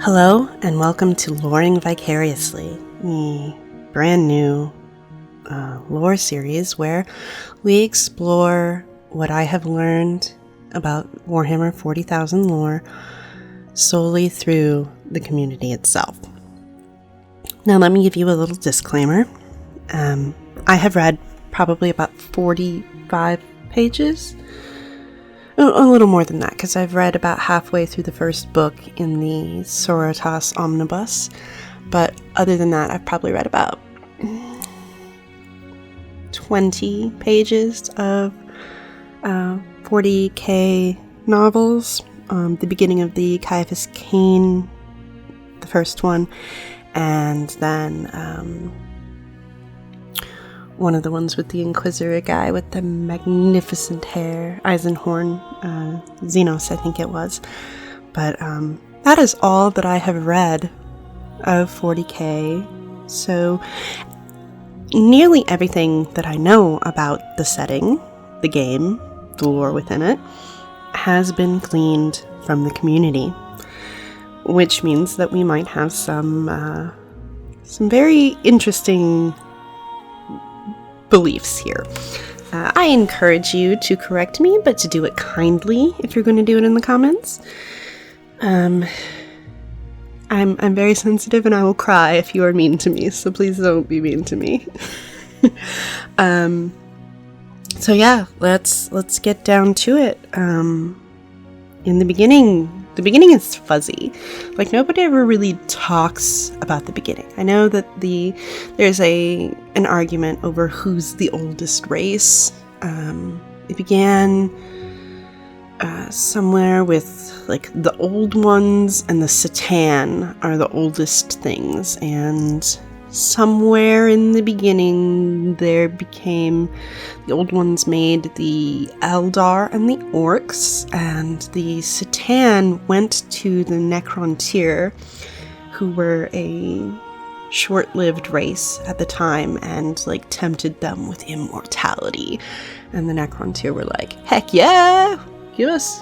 Hello, and welcome to Loring Vicariously, the brand new lore series where we explore what I have learned about Warhammer 40,000 lore solely through the community itself. Now, let me give you a little disclaimer. I have read probably about 45 pages. A little more than that, because I've read about halfway through the first book in the Sorotas Omnibus. But other than that, I've probably read about 20 pages of 40k novels. The beginning of the Caiaphas Cain, the first one, and then one of the ones with the Inquisitor guy with the magnificent hair, Eisenhorn, Xenos, I think it was. But that is all that I have read of 40k. So nearly everything that I know about the setting, the game, the lore within it, has been gleaned from the community, which means that we might have some very interesting beliefs here. I encourage you to correct me, but to do it kindly if you're going to do it in the comments. I'm very sensitive and I will cry if you are mean to me, so please don't be mean to me. So yeah, let's get down to it. In the beginning is fuzzy. Like, nobody ever really talks about the beginning. I know that there's an argument over who's the oldest race. It began somewhere with, like, the old ones and the Satan are the oldest things, and somewhere in the beginning the old ones made the Eldar and the Orcs, and the Satan went to the Necrontyr, who were a short-lived race at the time, and like tempted them with immortality. And the Necrontyr were like, heck yeah, give us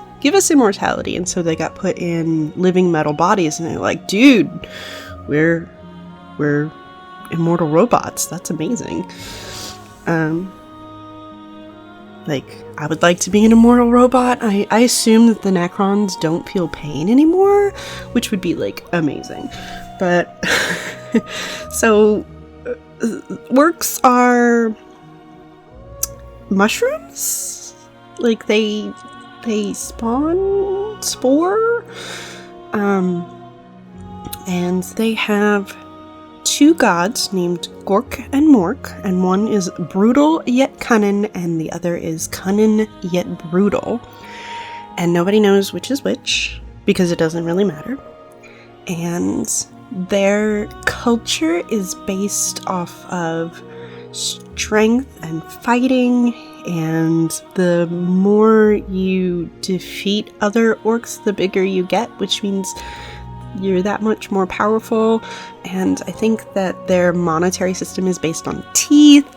immortality. And so they got put in living metal bodies, and they're like, dude, we're immortal robots. That's amazing. I would like to be an immortal robot. I assume that the Necrons don't feel pain anymore, which would be, like, amazing. But, so, orcs are mushrooms? Like, they spawn spore? And they have two gods named Gork and Mork, and one is brutal yet cunning, and the other is cunning yet brutal. And nobody knows which is which, because it doesn't really matter. And their culture is based off of strength and fighting, and the more you defeat other orcs, the bigger you get, which means you're that much more powerful. And I think that their monetary system is based on teeth,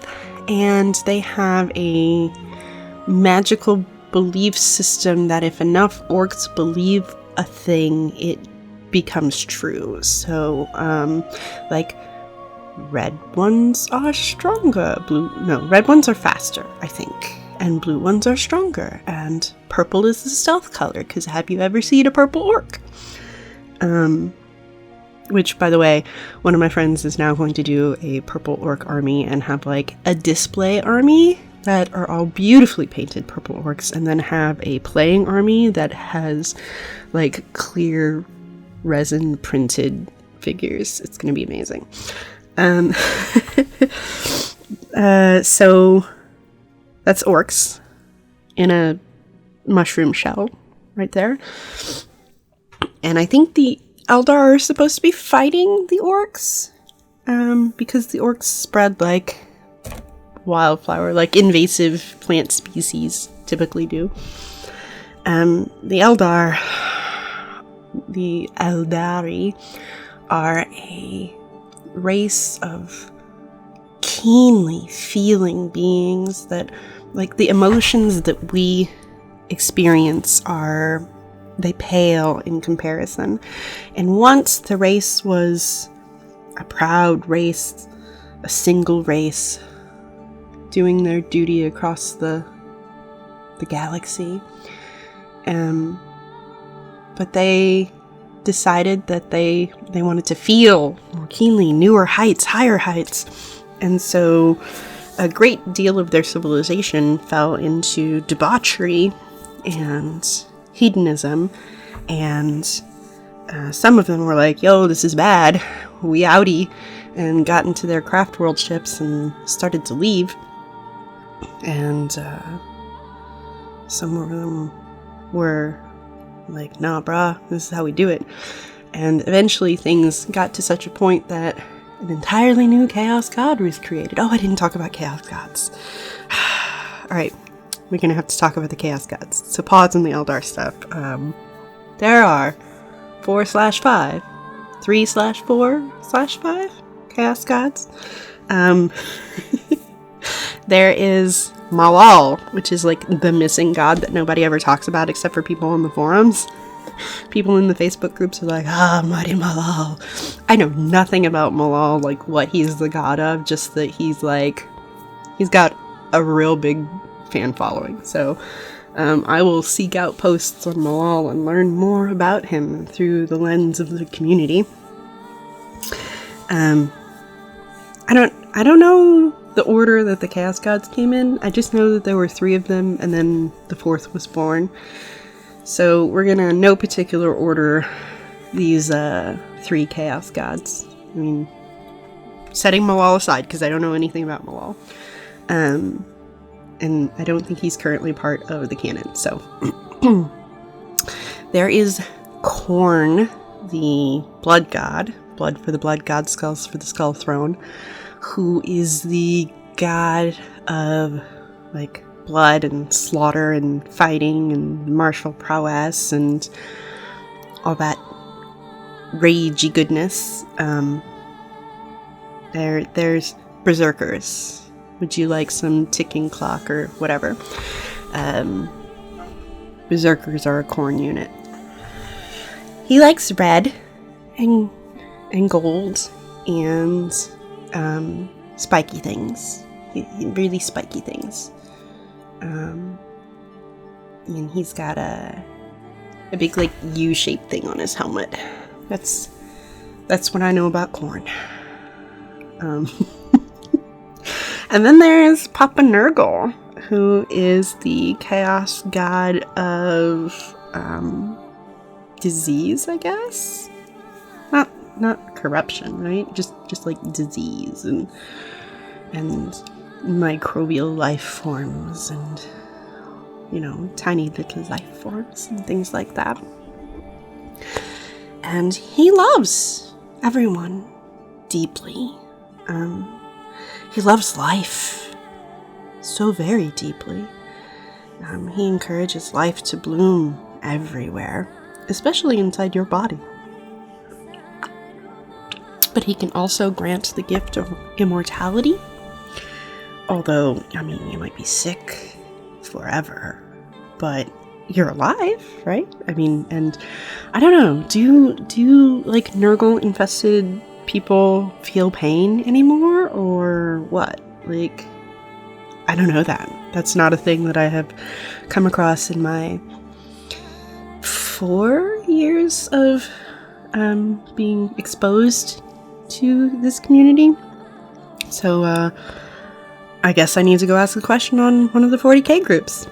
and they have a magical belief system that if enough orcs believe a thing, it becomes true. So, like, red ones are stronger, red ones are faster, I think, and blue ones are stronger, and purple is the stealth color, because have you ever seen a purple orc? Which, by the way, one of my friends is now going to do a purple orc army and have, like, a display army that are all beautifully painted purple orcs, and then have a playing army that has, like, clear resin printed figures. It's going to be amazing. So that's orcs in a mushroom shell right there. And I think the Eldar are supposed to be fighting the orcs, because the orcs spread like wildflower, like invasive plant species typically do. The Eldari are a race of keenly feeling beings that, like, the emotions that we experience are they pale in comparison. And once the race was a proud race, a single race, doing their duty across the galaxy. But they decided that they wanted to feel more keenly, newer heights, higher heights. And so a great deal of their civilization fell into debauchery and hedonism. And some of them were like, yo, this is bad, we outie, and got into their craft world ships and started to leave. And some of them were like, nah, brah, this is how we do it. And eventually things got to such a point that an entirely new Chaos God was created. Oh, I didn't talk about Chaos Gods. Alright, we're gonna have to talk about the Chaos Gods. So pause on the Eldar stuff. There are 4/5, 3/4/5 Chaos Gods. There is Malal, which is like the missing god that nobody ever talks about except for people on the forums. People in the Facebook groups are like, mighty Malal. I know nothing about Malal, like what he's the god of, just that he's got a real big fan following. So I will seek out posts on Malal and learn more about him through the lens of the community. I don't know the order that the Chaos Gods came in. I just know that there were 3 of them, and then the 4th was born. So we're gonna, in no particular order, these 3 Chaos Gods. I mean, setting Malal aside, because I don't know anything about Malal. And I don't think he's currently part of the canon, so. There is Khorne, the Blood God. Blood for the Blood God, skulls for the Skull Throne. Who is the god of, like, blood and slaughter and fighting and martial prowess and all that ragey goodness. There's Berserkers. Would you like some ticking clock or whatever? Berserkers are a Khorne unit. He likes red and gold and spiky things. Really spiky things. And he's got a big, like, U-shaped thing on his helmet. That's what I know about Khorne. And then there's Papa Nurgle, who is the chaos god of disease, I guess. Not corruption, right? Just like disease and microbial life forms and, you know, tiny little life forms and things like that. And he loves everyone deeply. He loves life so very deeply. He encourages life to bloom everywhere, especially inside your body. But he can also grant the gift of immortality. Although, I mean, you might be sick forever, but you're alive, right? I mean, and I don't know, do like Nurgle-infested people feel pain anymore, or what? Like, I don't know that. That's not a thing that I have come across in my 4 years of being exposed to this community. So, I guess I need to go ask a question on one of the 40k groups.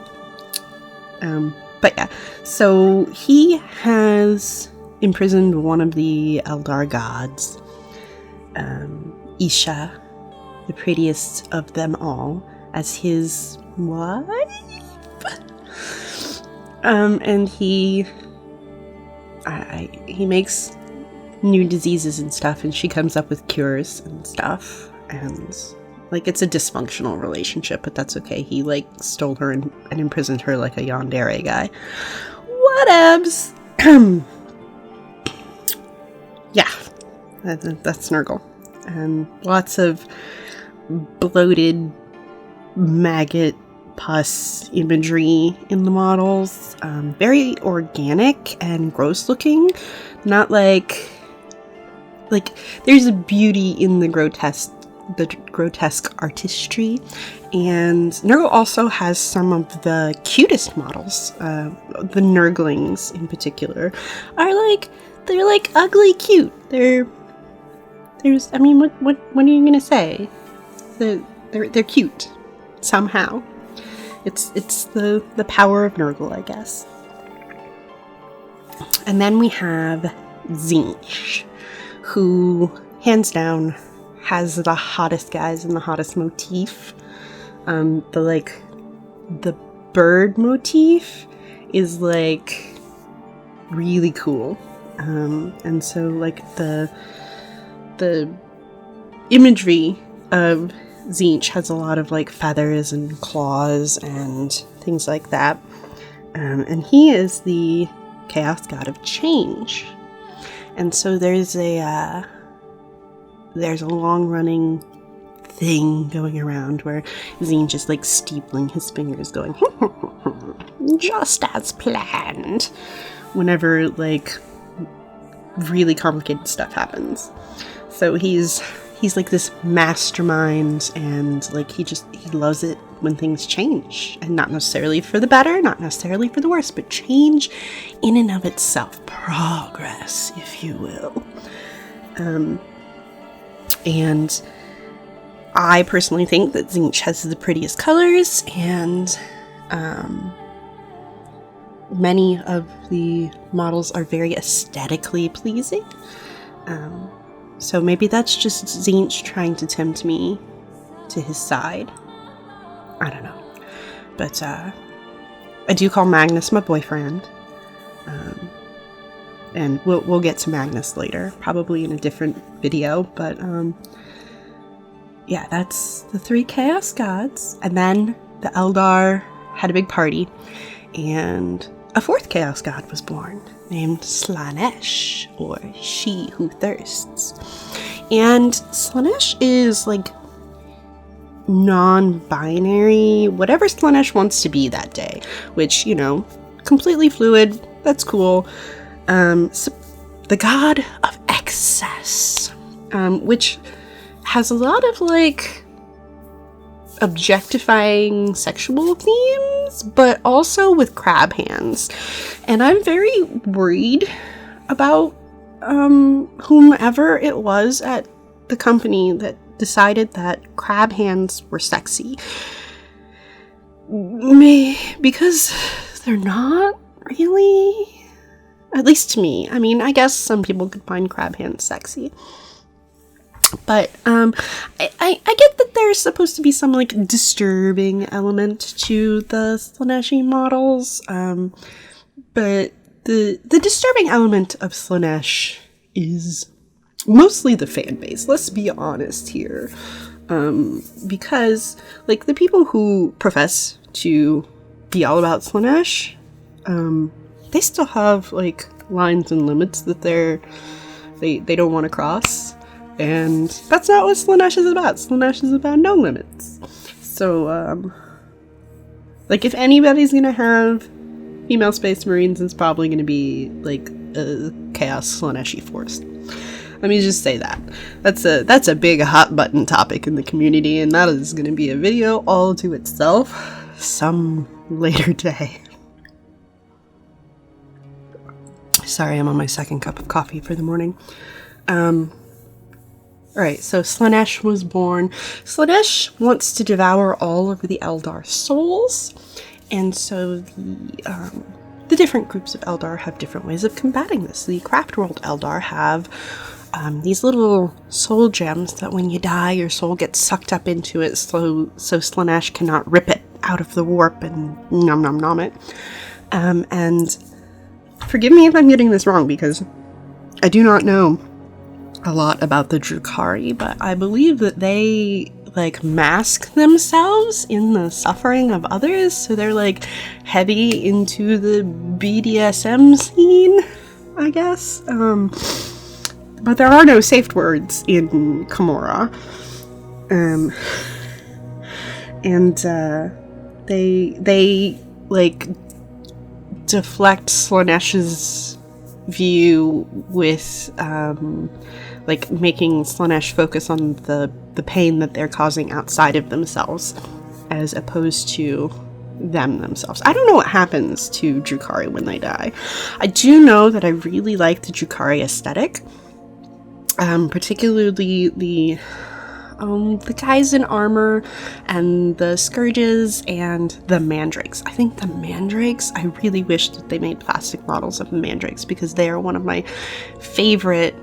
But yeah, so he has imprisoned one of the Eldar gods, Isha, the prettiest of them all, as his wife. And he makes new diseases and stuff, and she comes up with cures and stuff, and like, it's a dysfunctional relationship, but that's okay. He, like, stole her and imprisoned her like a yandere guy. Whatevs! Yeah, that's Nurgle. And lots of bloated maggot pus imagery in the models. Very organic and gross looking. Not like there's a beauty in the grotesque artistry. And Nurgle also has some of the cutest models. The Nurglings in particular are they're ugly cute. What are you gonna say? They're cute somehow. It's the power of Nurgle, I guess. And then we have Tzeentch, who hands down has the hottest guys and the hottest motif. The bird motif is really cool. And so the imagery of Tzeentch has a lot of feathers and claws and things like that. And he is the chaos god of change. And so there's a long-running thing going around where Tzeentch is steepling his fingers, going just as planned, whenever really complicated stuff happens. So he's this mastermind, and he loves it when things change, and not necessarily for the better, not necessarily for the worse, but change in and of itself, progress, if you will. And I personally think that Tzeentch has the prettiest colors, and many of the models are very aesthetically pleasing. So maybe that's just Tzeentch trying to tempt me to his side. I don't know. But I do call Magnus my boyfriend. And we'll get to Magnus later, probably in a different video. But yeah, that's the 3 Chaos Gods. And then the Eldar had a big party, and a 4th Chaos God was born, named Slaanesh, or She Who Thirsts. And Slaanesh is non-binary, whatever Slaanesh wants to be that day, which, completely fluid, that's cool. So the god of excess, which has a lot of objectifying sexual themes, but also with crab hands. And I'm very worried about whomever it was at the company that decided that crab hands were sexy. Because they're not really, at least to me. I mean, I guess some people could find crab hands sexy. But I get that there's supposed to be some disturbing element to the Slaaneshi models, but the disturbing element of Slaanesh is mostly the fan base. Let's be honest here, because the people who profess to be all about Slaanesh, they still have lines and limits that they don't want to cross. And that's not what Slaanesh is about. Slaanesh is about no limits. So, if anybody's gonna have female space marines, it's probably gonna be, a Chaos Slaaneshi force. Let me just say that. That's a big hot button topic in the community, and that is gonna be a video all to itself some later day. Sorry, I'm on my second cup of coffee for the morning. Alright, so Slaanesh was born. Slaanesh wants to devour all of the Eldar souls, and so the different groups of Eldar have different ways of combating this. The Craftworld Eldar have these little soul gems that when you die, your soul gets sucked up into it, so Slaanesh cannot rip it out of the warp and nom it. And forgive me if I'm getting this wrong, because I do not know a lot about the Drukhari, but I believe that they mask themselves in the suffering of others, so they're heavy into the BDSM scene, I guess. But there are no safe words in Khemora. And They like deflect Slaaneish's view with like making Slaanesh focus on the pain that they're causing outside of themselves as opposed to them themselves. I don't know what happens to Drukhari when they die. I do know that I really like the Drukhari aesthetic, particularly the guys in armor and the scourges and the mandrakes. I think the mandrakes, I really wish that they made plastic models of the mandrakes because they are one of my favorite,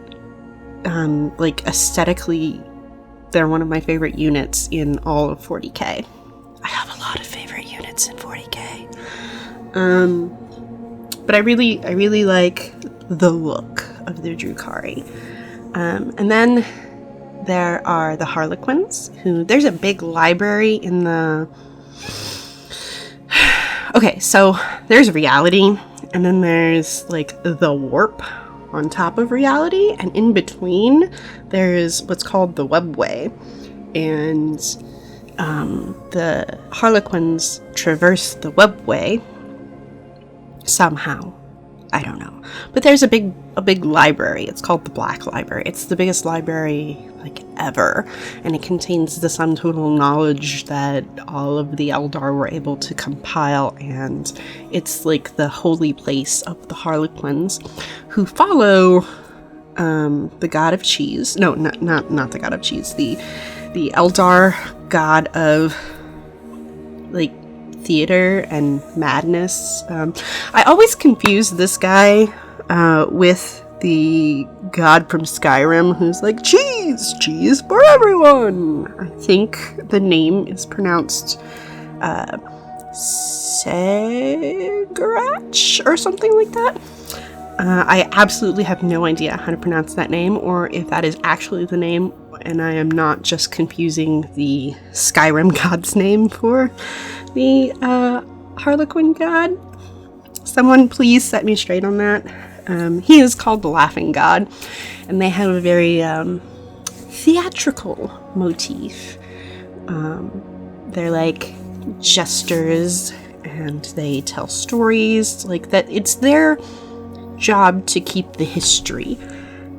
like aesthetically, they're one of my favorite units in all of 40k. I have a lot of favorite units in 40k. But I really like the look of the Drukhari. And then there are the Harlequins, who there's a big library in the... Okay, so there's reality, and then there's like the warp on top of reality, and in between there's what's called the webway, and the Harlequins traverse the webway somehow. I don't know, but there's a big library. It's called the Black Library. It's the biggest library like ever, and it contains the sum total knowledge that all of the Eldar were able to compile, and it's like the holy place of the Harlequins, who follow the god of cheese. No, not the god of cheese. The Eldar god of like theater and madness. I always confuse this guy with the god from Skyrim who's like, cheese for everyone. I think the name is pronounced Segarach or something like that. I absolutely have no idea how to pronounce that name, or if that is actually the name, and I am not just confusing the Skyrim god's name for the Harlequin god. Someone please set me straight on that. He is called the Laughing God, and they have a very theatrical motif. They're like jesters, and they tell stories like that. It's their job to keep the history,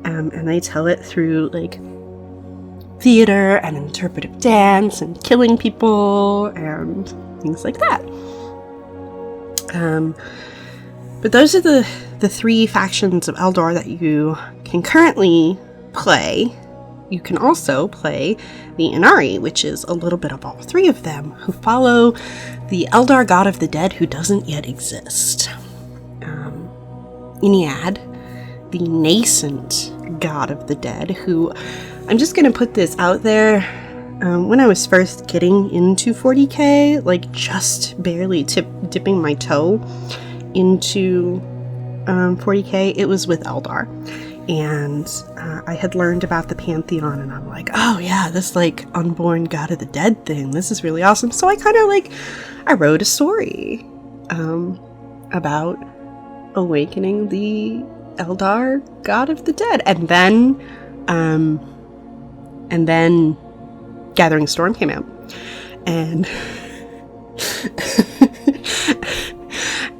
and they tell it through like theater and interpretive dance and killing people and things like that. But those are the three factions of Eldar that you can currently play. You can also play the Inari, which is a little bit of all three of them, who follow the Eldar god of the dead who doesn't yet exist. Iniad, the nascent god of the dead, who, I'm just going to put this out there, when I was first getting into 40k, like just barely dipping my toe into 40k, it was with Eldar. And I had learned about the Pantheon, and I'm like, oh yeah, this like unborn god of the dead thing, this is really awesome. So I kind of like, I wrote a story about awakening the Eldar god of the dead, and then Gathering Storm came out, and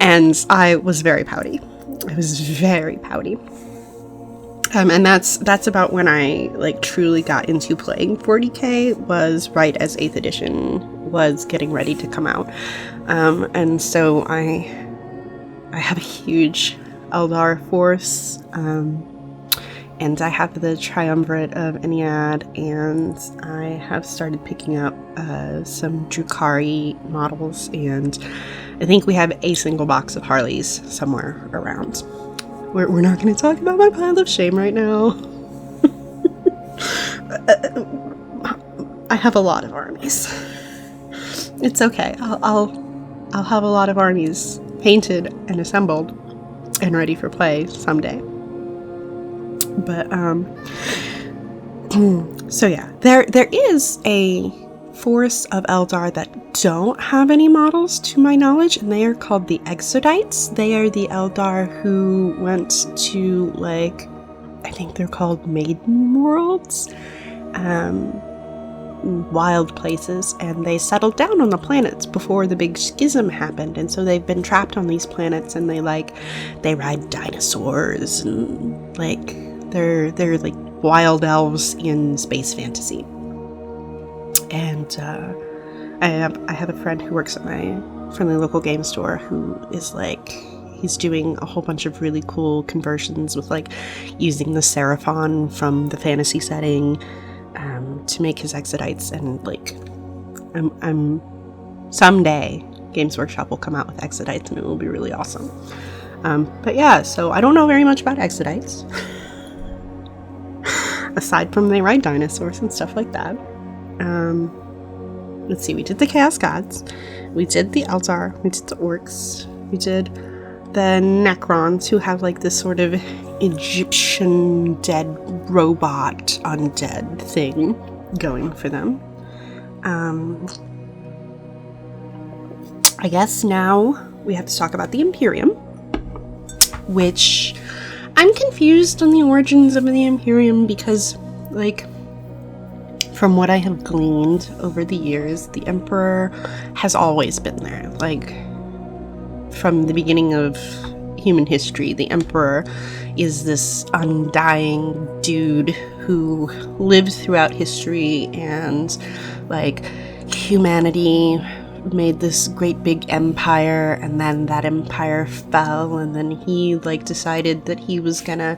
and I was very pouty. I was very pouty. And that's about when I like truly got into playing 40k, was right as 8th edition was getting ready to come out. And so I have a huge Eldar force, and I have the Triumvirate of Iniad, and I have started picking up some Drukhari models, and I think we have a single box of Harleys somewhere around. We're not going to talk about my pile of shame right now. I have a lot of armies. It's okay. I'll have a lot of armies painted and assembled and ready for play someday. But so yeah, there is a force of Eldar that don't have any models to my knowledge, and they are called the Exodites. They are the Eldar who went to, like, I think they're called Maiden Worlds, wild places, and they settled down on the planets before the big schism happened, and so they've been trapped on these planets, and they ride dinosaurs, and like they're like wild elves in space fantasy. And I have a friend who works at my friendly local game store who is like, he's doing a whole bunch of really cool conversions with like using the Seraphon from the fantasy setting to make his Exodites, and like I'm someday Games Workshop will come out with Exodites and it will be really awesome. But yeah, so I don't know very much about Exodites aside from they ride dinosaurs and stuff like that. Let's see, we did the Chaos Gods, we did the Eldar, we did the Orcs, we did the Necrons, who have like this sort of Egyptian dead robot undead thing going for them. I guess now we have to talk about the Imperium, which I'm confused on the origins of the Imperium because, like, from what I have gleaned over the years, the Emperor has always been there. Like, from the beginning of human history, the Emperor is this undying dude who lived throughout history, and like humanity made this great big empire, and then that empire fell, and then he like decided that he was gonna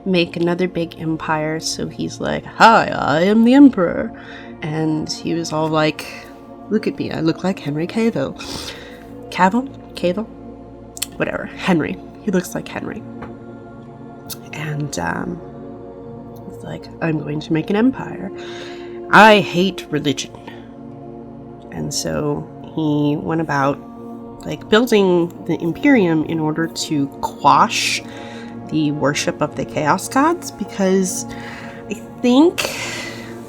make another big empire, so he's like, hi, I am the Emperor. And he was all like, look at me, I look like Henry Cavill, whatever, Henry. He looks like Henry. And he's like, I'm going to make an empire. I hate religion. And so he went about like building the Imperium in order to quash the worship of the Chaos Gods, because I think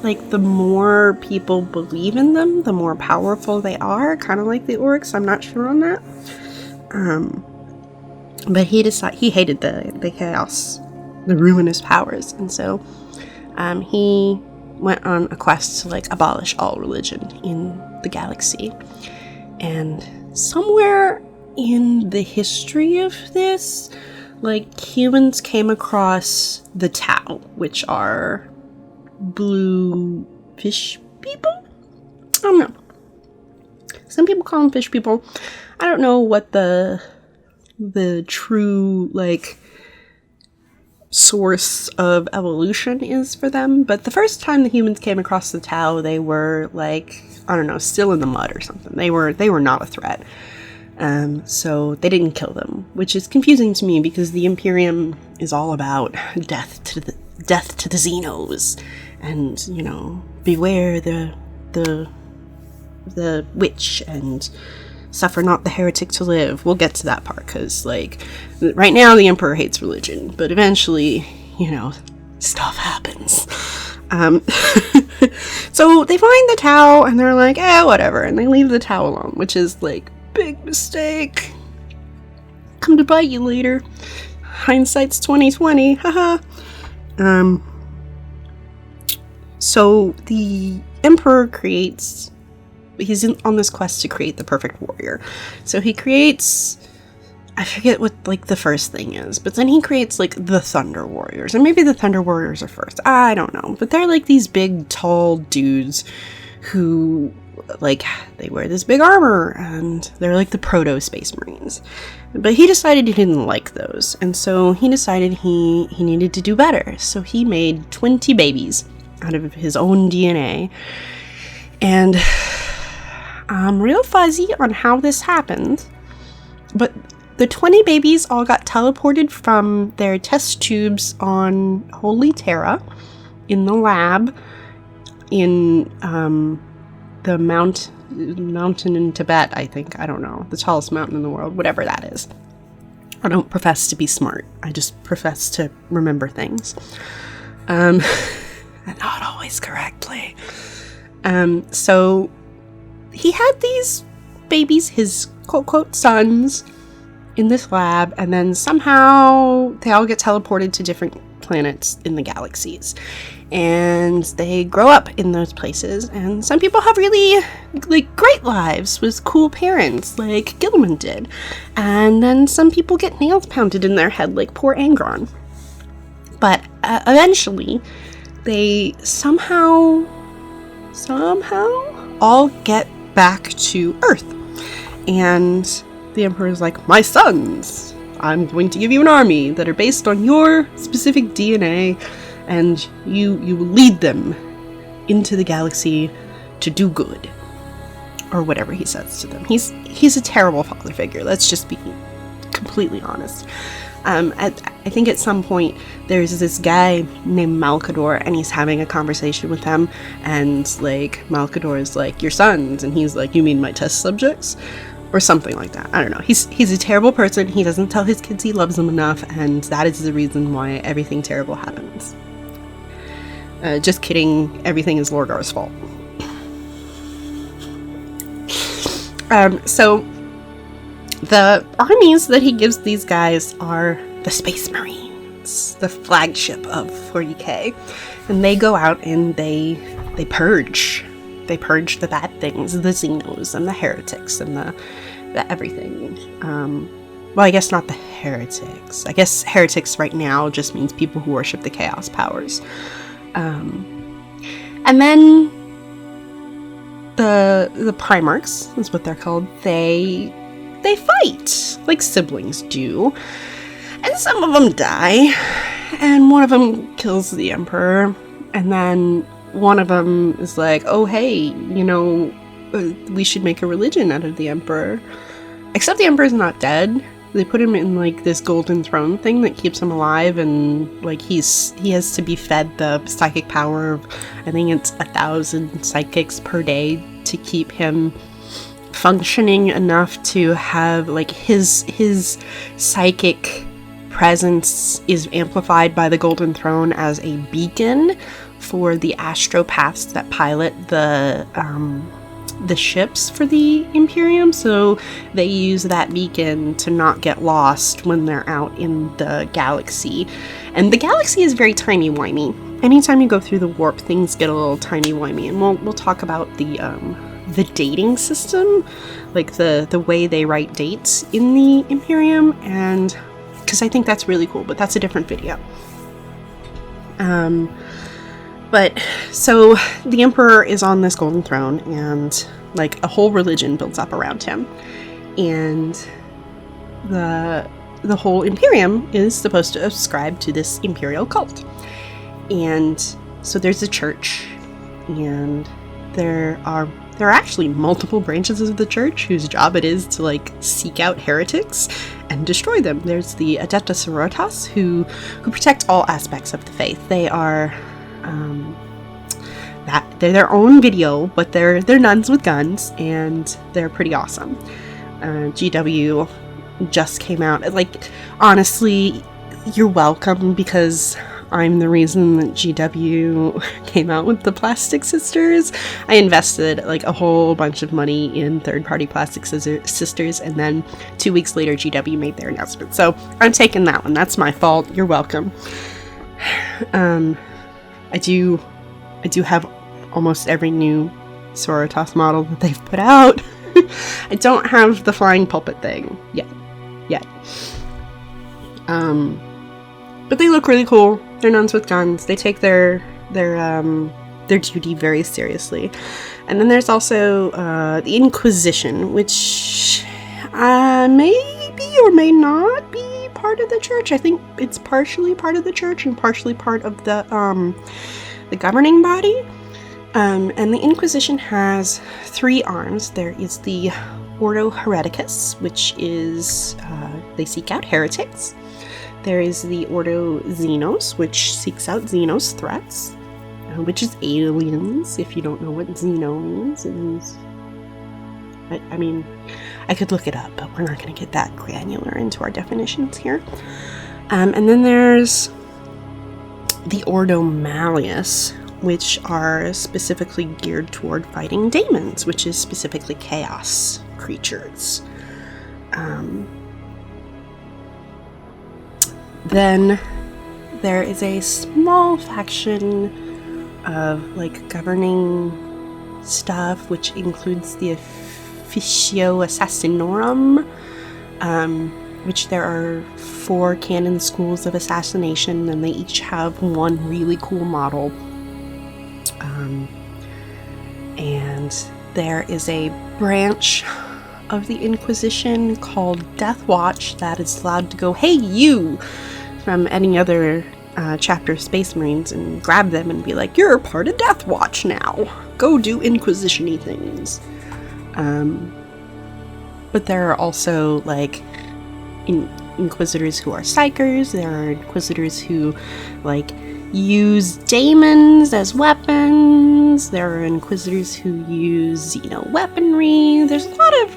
like the more people believe in them, the more powerful they are, kind of like the Orcs. I'm not sure on that. But he hated the chaos, the ruinous powers, and so he went on a quest to like abolish all religion in the galaxy. And somewhere in the history of this, like, humans came across the Tau, which are blue fish people? I don't know. Some people call them fish people. I don't know what the true, like, source of evolution is for them, but the first time the humans came across the Tau, they were, like, I don't know, still in the mud or something. They were not a threat. So they didn't kill them, which is confusing to me because the Imperium is all about death to the Xenos, and, you know, beware the witch, and suffer not the heretic to live. We'll get to that part, because, like, right now the Emperor hates religion, but eventually, you know, stuff happens. So they find the Tau, and they're like, whatever, and they leave the Tau alone, which is, like, big mistake. Come to bite you later. Hindsight's 2020, haha. So the Emperor he's on this quest to create the perfect warrior. So he creates, I forget what, like, the first thing is, but then he creates, like, the Thunder Warriors. And maybe the Thunder Warriors are first. I don't know. But they're, like, these big, tall dudes who, like, they wear this big armor, and they're, like, the proto-Space Marines. But he decided he didn't like those. And so he decided he needed to do better. So he made 20 babies out of his own DNA. And I'm real fuzzy on how this happened, but the 20 babies all got teleported from their test tubes on Holy Terra in the lab in the mountain in Tibet, I think. I don't know. The tallest mountain in the world, whatever that is. I don't profess to be smart. I just profess to remember things. And not always correctly. So he had these babies, his quote-quote sons, in this lab, and then somehow they all get teleported to different planets in the galaxies. And they grow up in those places, and some people have really, like, great lives with cool parents, like Gilliman did. And then some people get nails pounded in their head, like poor Angron. But eventually, they somehow all get back to Earth. And the Emperor's like, my sons, I'm going to give you an army that are based on your specific DNA, and you lead them into the galaxy to do good. Or whatever he says to them. He's a terrible father figure, let's just be completely honest. I think at some point there's this guy named Malkador, and he's having a conversation with them, and like Malkador is like, your sons, and he's like, you mean my test subjects? Or something like that. I don't know. He's a terrible person. He doesn't tell his kids he loves them enough, and that is the reason why everything terrible happens. Just kidding. Everything is Lorgar's fault. So the armies that he gives these guys are the Space Marines, the flagship of 40K, and they go out and they purge. They purge the bad things, the Xenos and the heretics and the everything. Well, I guess not the heretics. I guess heretics right now just means people who worship the chaos powers. And then the Primarchs is what they're called. They fight like siblings do, and some of them die, and one of them kills the Emperor, and then one of them is like, oh hey, you know, we should make a religion out of the Emperor. Except the Emperor's not dead. They put him in like this golden throne thing that keeps him alive, and like he has to be fed the psychic power of, I think it's 1,000 psychics per day to keep him functioning enough to have like his psychic presence is amplified by the golden throne as a beacon for the astropaths that pilot the ships for the Imperium, so they use that beacon to not get lost when they're out in the galaxy. And the galaxy is very timey-wimey. Anytime you go through the warp, things get a little timey-wimey, and we'll talk about the dating system, like the way they write dates in the Imperium, and because I think that's really cool, but that's a different video. But so the Emperor is on this golden throne, and like a whole religion builds up around him, and the whole Imperium is supposed to ascribe to this imperial cult. And so there's a church, and there are actually multiple branches of the church whose job it is to like seek out heretics and destroy them. There's the Adepta Sororitas who protect all aspects of the faith. They are they're their own video, but they're nuns with guns, and they're pretty awesome. GW just came out. Like, honestly, you're welcome, because I'm the reason that GW came out with the Plastic Sisters. I invested like a whole bunch of money in third-party Plastic Sisters, and then 2 weeks later GW made their announcement. So I'm taking that one. That's my fault. You're welcome. I do have almost every new Sororitas model that they've put out. I don't have the flying pulpit thing yet. But they look really cool. They're nuns with guns. They take their duty very seriously. And then there's also the Inquisition, which may be or may not be part of the church. I think it's partially part of the church and partially part of the governing body. And the Inquisition has 3 arms. There is the Ordo Hereticus, which is they seek out heretics. There is the Ordo Xenos, which seeks out Xenos threats, which is aliens. If you don't know what Xeno means, it means... I mean, I could look it up, but we're not going to get that granular into our definitions here. And then there's the Ordo Malleus, which are specifically geared toward fighting daemons, which is specifically chaos creatures. Then there is a small faction of like governing stuff, which includes the Officio Assassinorum, which there are 4 canon schools of assassination, and they each have one really cool model. And there is a branch of the Inquisition called Death Watch that is allowed to go, "Hey, you!" from any other chapter of Space Marines and grab them and be like, "You're part of Death Watch now. Go do Inquisition-y things." But there are also, like, Inquisitors who are psychers. There are Inquisitors who, like, use daemons as weapons. There are Inquisitors who use, weaponry. There's a lot of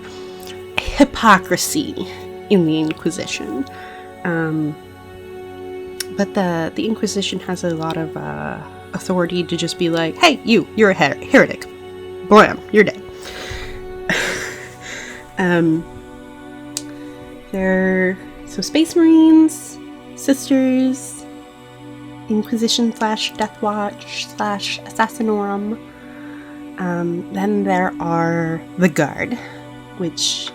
hypocrisy in the Inquisition. But the Inquisition has a lot of authority to just be like, "Hey, you're a heretic. Blam, you're dead." So Space Marines, Sisters, Inquisition / Death Watch / Assassinorum. Then there are the Guard, which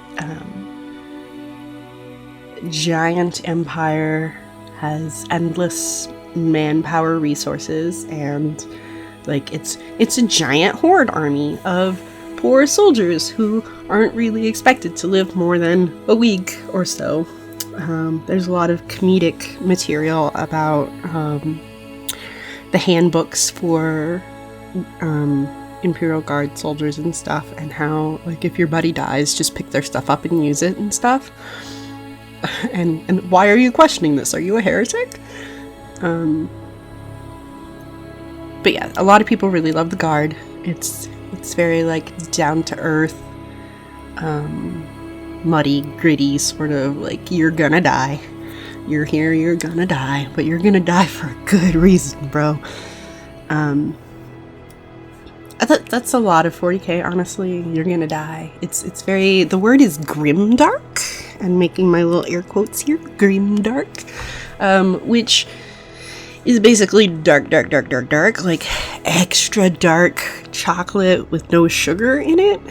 giant empire, has endless manpower resources, and like it's a giant horde army of poor soldiers who aren't really expected to live more than a week or so. There's a lot of comedic material about the handbooks for Imperial Guard soldiers and stuff, and how, like, if your buddy dies, just pick their stuff up and use it and stuff. And why are you questioning this? Are you a heretic? But yeah, a lot of people really love the Guard. It's very, like, down to earth, muddy, gritty, sort of like, you're gonna die. You're here, you're gonna die, but you're gonna die for a good reason, bro. That's a lot of 40k, honestly. You're gonna die. It's very, the word is grimdark. I'm making my little air quotes here, grimdark, which is basically dark, like extra dark chocolate with no sugar in it.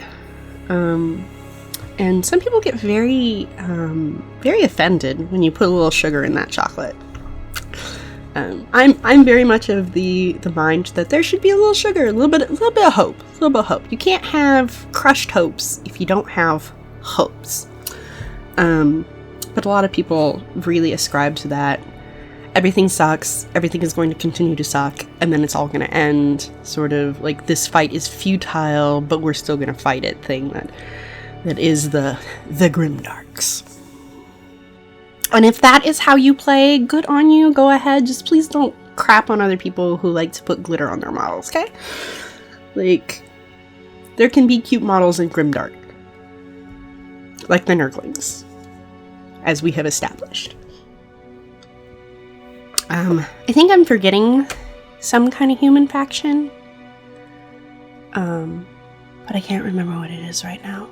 And some people get very offended when you put a little sugar in that chocolate. I'm very much of the mind that there should be a little sugar, a little bit of hope, You can't have crushed hopes if you don't have hopes. But a lot of people really ascribe to that. Everything sucks, everything is going to continue to suck, and then it's all going to end, sort of like this fight is futile, but we're still going to fight it thing that is the Grimdarks. And if that is how you play, good on you, go ahead, just please don't crap on other people who like to put glitter on their models, okay? Like, there can be cute models in Grimdark. Like the Nurglings, as we have established. I think I'm forgetting some kind of human faction. But I can't remember what it is right now.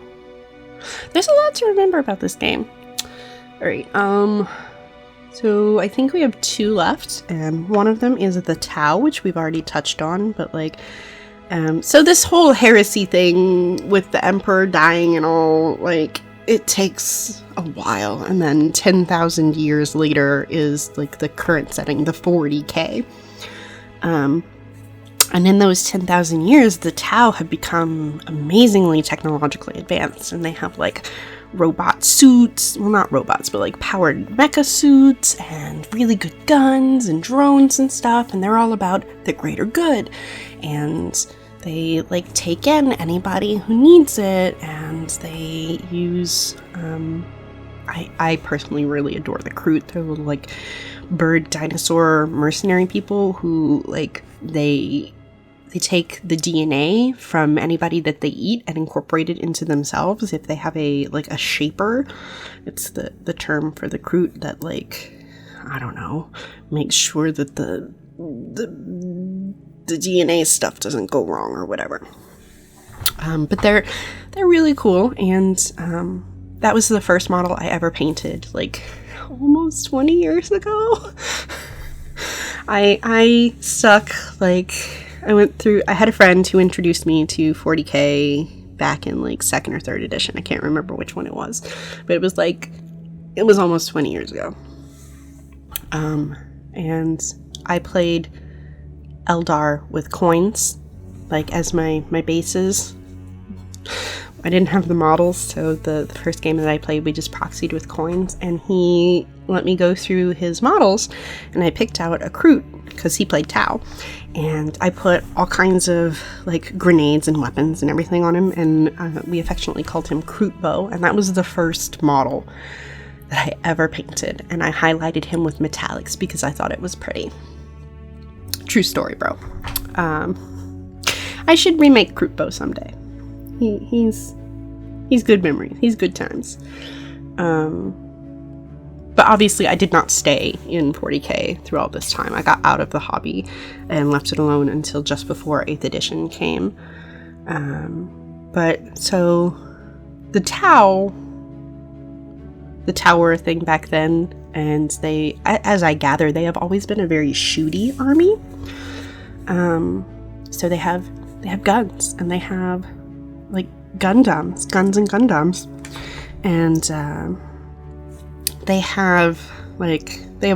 There's a lot to remember about this game. Alright, so I think we have 2 left, and one of them is the Tau, which we've already touched on, but like, so this whole heresy thing with the Emperor dying and all, like, it takes a while, and then 10,000 years later is like the current setting, the 40k. And in those 10,000 years, the Tau have become amazingly technologically advanced, and they have like robot suits, well, not robots, but like powered mecha suits, and really good guns and drones and stuff, and they're all about the greater good. And they like take in anybody who needs it, and they use, I personally really adore the Kroot. They're little like bird dinosaur mercenary people who like, they take the DNA from anybody that they eat and incorporate it into themselves. If they have a shaper, it's the term for the Kroot that, like, I don't know, makes sure that the DNA stuff doesn't go wrong or whatever. But they're really cool, and that was the first model I ever painted, like, almost 20 years ago. I suck. Like, I had a friend who introduced me to 40K back in like 2nd or 3rd edition. I can't remember which one it was, but it was almost 20 years ago. And I played Eldar with coins, like, as my bases. I didn't have the models, so the first game that I played, we just proxied with coins, and he let me go through his models, and I picked out a Kroot, because he played Tau, and I put all kinds of, like, grenades and weapons and everything on him, and we affectionately called him Krootbo, and that was the first model that I ever painted, and I highlighted him with metallics because I thought it was pretty. True story, bro. I should remake Krootbo someday. He's good memories. He's good times. But obviously I did not stay in 40K through all this time. I got out of the hobby and left it alone until just before 8th edition came. But so the Tau were a thing back then, and they, as I gather, they have always been a very shooty army. So they have guns, and they have like guns and Gundams, and they have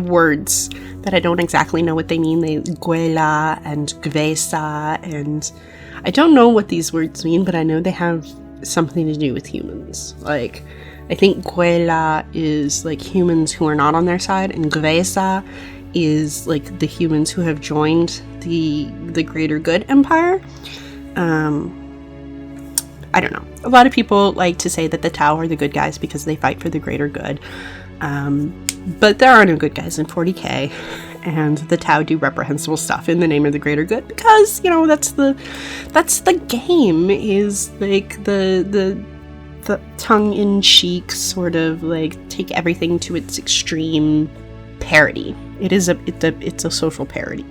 words that I don't exactly know what they mean. They Guela and Gvesa, and I don't know what these words mean, but I know they have something to do with humans. Like, I think Guela is like humans who are not on their side, and Gvesa is like the humans who have joined the greater good empire. I don't know. A lot of people like to say that the Tau are the good guys because they fight for the greater good. But there are no good guys in 40K, and the Tau do reprehensible stuff in the name of the greater good because, you know, that's the game, is like the tongue-in-cheek sort of like take everything to its extreme parody. It's a social parody.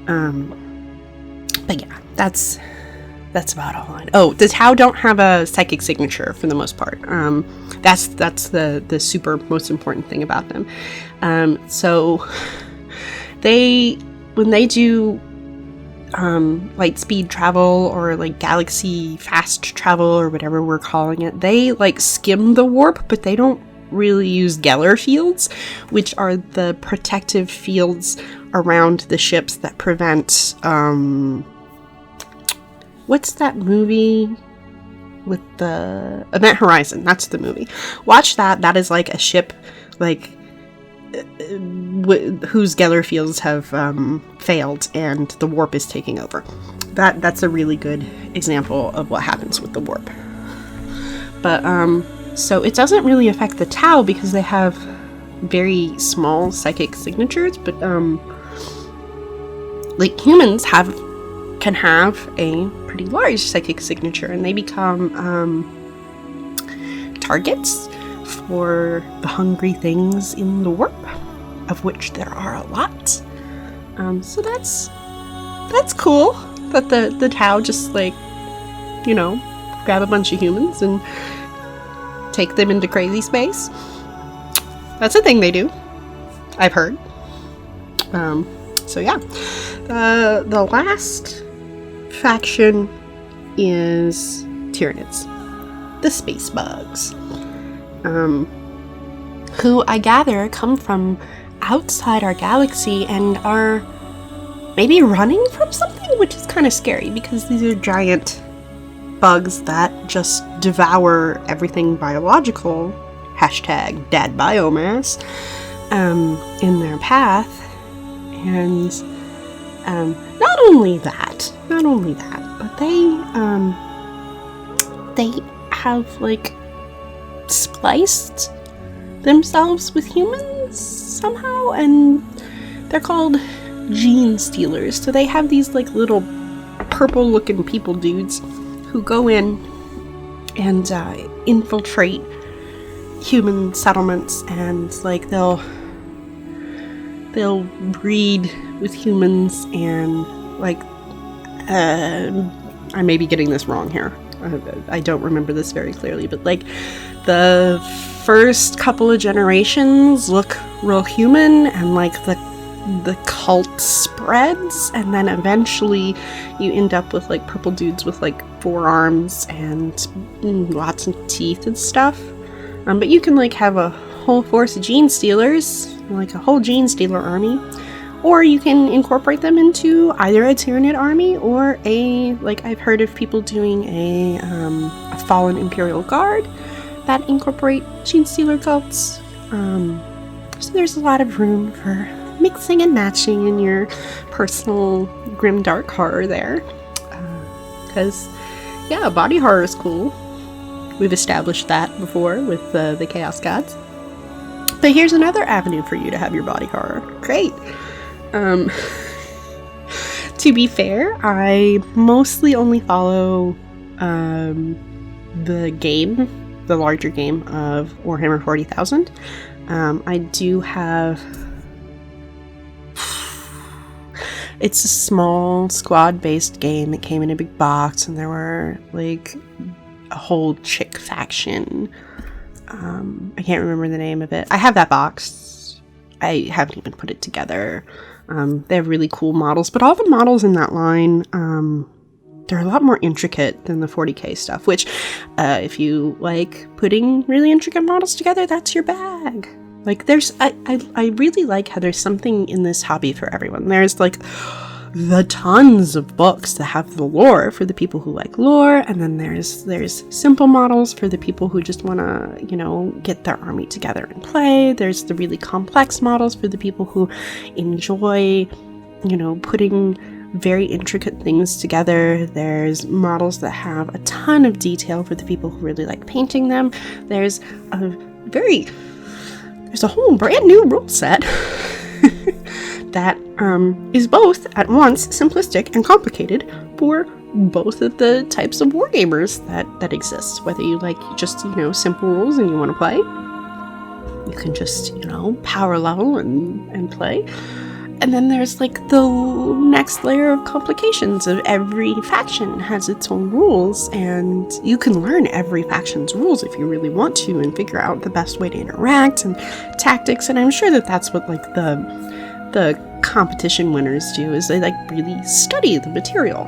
But yeah, that's about all I know. Oh, the Tau don't have a psychic signature for the most part. That's the super most important thing about them. So when they do light speed travel or like galaxy fast travel or whatever we're calling it, they like skim the warp, but they don't really use Geller fields, which are the protective fields around the ships that prevent what's that movie with the Event Horizon? That's the movie. Watch that. That is like a ship, like whose Geller fields have failed, and the warp is taking over. That's a really good example of what happens with the warp. But so it doesn't really affect the Tau because they have very small psychic signatures. But like humans can have a pretty large psychic signature, and they become targets for the hungry things in the warp, of which there are a lot. So that's cool that the Tau just, like, you know, grab a bunch of humans and take them into crazy space. That's a thing they do, I've heard. So yeah, the last faction is Tyranids, the space bugs, who I gather come from outside our galaxy and are maybe running from something, which is kind of scary because these are giant bugs that just devour everything biological, #dad biomass, in their path. And not only that, but they have like spliced themselves with humans somehow, and they're called gene stealers. So they have these like little purple looking people dudes who go in and infiltrate human settlements, and like they'll breed with humans, and like I may be getting this wrong here. I don't remember this very clearly, but like the first couple of generations look real human, and like the cult spreads, and then eventually you end up with like purple dudes with like 4 arms and lots of teeth and stuff. But you can like have a whole force of gene stealers, like a whole gene stealer army, or you can incorporate them into either a Tyranid army or a, like I've heard of people doing a fallen Imperial Guard that incorporate gene stealer cults. So there's a lot of room for mixing and matching in your personal grimdark horror there. Because, yeah, body horror is cool. We've established that before with the Chaos Gods. But here's another avenue for you to have your body horror. Great. To be fair, I mostly only follow the larger game of Warhammer 40,000. I do have... It's a small squad-based game. It came in a big box, and there were, like, a whole chick faction. I can't remember the name of it. I have that box. I haven't even put it together. They have really cool models, but all the models in that line, they're a lot more intricate than the 40k stuff, which, if you like putting really intricate models together, that's your bag. Like, I really like how there's something in this hobby for everyone. There's, like, the tons of books that have the lore for the people who like lore, and then there's simple models for the people who just want to, you know, get their army together and play. There's the really complex models for the people who enjoy, you know, putting very intricate things together. There's models that have a ton of detail for the people who really like painting them. There's a whole brand new rule set that is both at once simplistic and complicated for both of the types of wargamers that exist. Whether you like just, you know, simple rules and you want to play, you can just, you know, power level and play. And then there's like the next layer of complications of every faction has its own rules, and you can learn every faction's rules if you really want to and figure out the best way to interact and tactics. And I'm sure that that's what like the competition winners do, is they like really study the material.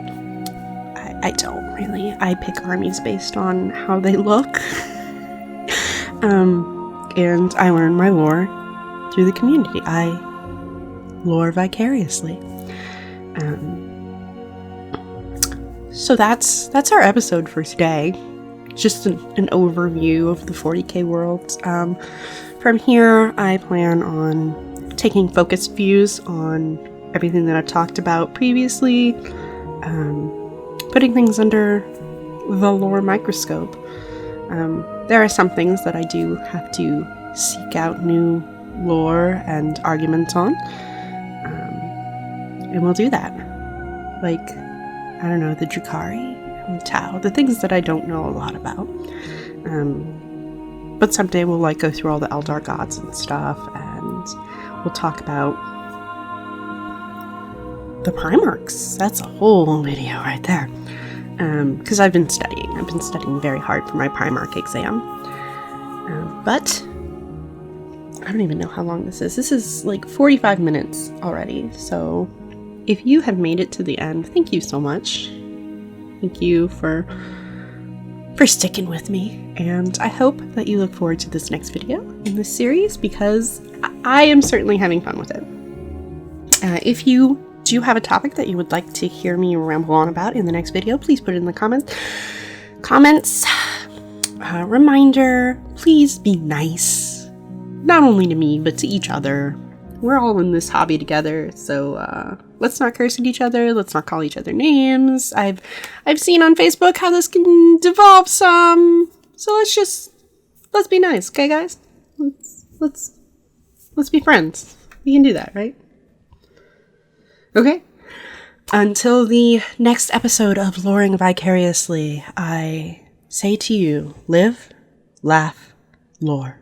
I don't really. I pick armies based on how they look. And I learn my lore through the community. I lore vicariously. So that's our episode for today. Just an overview of the 40k world. From here, I plan on taking focused views on everything that I've talked about previously, putting things under the lore microscope. There are some things that I do have to seek out new lore and arguments on. And we'll do that. Like, I don't know, the Drukhari and the Tau, the things that I don't know a lot about. But someday we'll like go through all the Eldar gods and stuff, and we'll talk about the Primarchs. That's a whole video right there. Because I've been studying very hard for my Primarch exam. But I don't even know how long this is. This is like 45 minutes already, so if you have made it to the end, thank you so much. Thank you for sticking with me, and I hope that you look forward to this next video in this series, because I am certainly having fun with it. If you do have a topic that you would like to hear me ramble on about in the next video, please put it in the comments. Reminder, please be nice, not only to me, but to each other. We're all in this hobby together, so let's not curse at each other. Let's not call each other names. I've seen on Facebook how this can devolve some, so let's be nice, okay, guys? Let's be friends. We can do that, right? Okay. Until the next episode of Loring Vicariously, I say to you, live, laugh, lore.